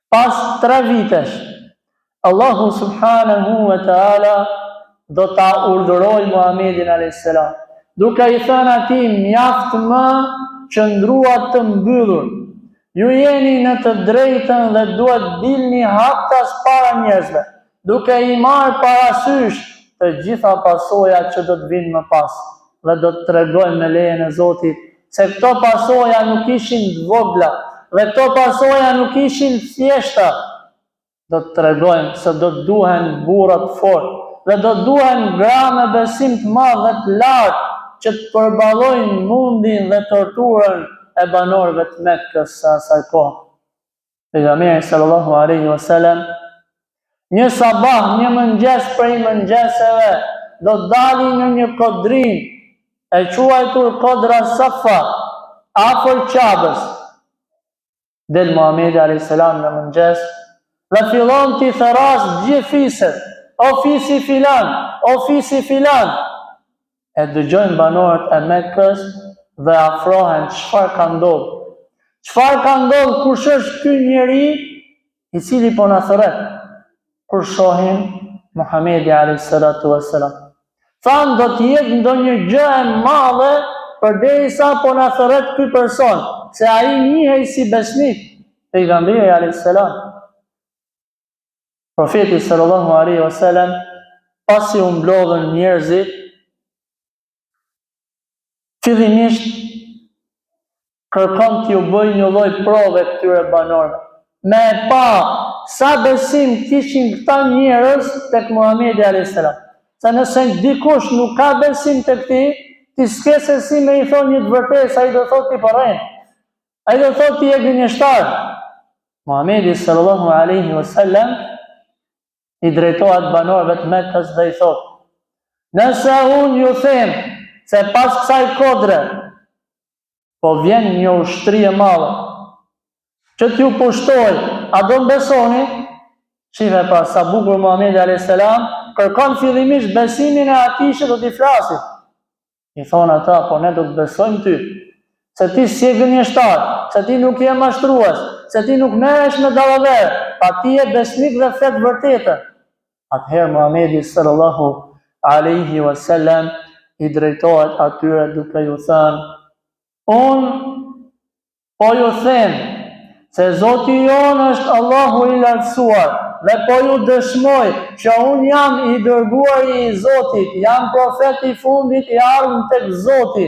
pas 3 vitesh, Allahu subhanahu wa ta'ala do ta urdhëroj Muhamedit a.s. duke i thënë atij mjaft më qëndruat të mbyllur. Ju jeni në të drejtën dhe duhet dilni haptas para njerëzve, duke i marrë parasysh të gjitha pasojat që do të vinë më pas. Dhe do të tregojmë me lejen e Zotit se këto pasoja nuk ishin të vogla, dhe këto pasoja nuk ishin thjeshta. Do të tregojmë se do të duhen burra të fortë, dhe do të duhen gra me besim të madh dhe të lartë që të përballojnë mundin dhe torturën e banorëve të Mekkës së asaj kohe. Pejgamberi sallallahu alaihi wasallam një sabah, një mëngjes prej mëngjeseve, do të dali në një kodrin e quajtur Kodra Safa, afër Qabës. Del Muhamedi a.s. në mëngjes dhe fillon t'i therras gjithë fiset, o fisi filan, o fisi filan. E dëgjojnë banorët e Mekkës dhe afrohen çfarë ka ndodhur. Çfarë ka ndodhur, kush është ky njeri i cili po na thret? Kur shohin Muhamedi a.s. Thanë do të jetë ndonjë gjë e madhe përderisa po na thret ky person, se ai njihej si besnik. Pejgamberi a.s. Profeti sallallahu alaihi wasallam pasi u mblodhën njerëzit, fillimisht kërkon t'ju bëj një lloj prove këtyre banorëve, me pa sa besim kishin këta njerëz tek Muhamedi a.s. Se nëse dikush nuk ka besim tek ti, ti s'ke se si me i thonë një të vërtetë, ai do thotë ti po rren. Ai do thotë ti je gënjeshtar. Muhamedi sallallahu alaihi wasallam i drejtohet banorëve të Mekkës dhe i thotë: nëse unë ju them se pas kësaj kodre po vjen një ushtri e madhe që t'ju pushtoj, a do më besoni? Shive pa sa bukur Muhamedi a.s. kërkon fillimisht besimin e atij që do t'i flasit. I thonë ata, po ne do të besojmë ty, se ti si je gënjeshtar, se ti nuk je mashtrues, se ti nuk merresh me dallaver, pa ti je besnik dhe flet vërtetën. Atëherë Muhamedi sallallahu alaihi wasallam i drejtohet atyre duke ju thënë: unë po ju them se Zoti jonë është Allahu i lartësuar, dhe po ju dëshmoj që unë jam i dërguari i Zotit, jam profeti i fundit i ardhur tek Zoti.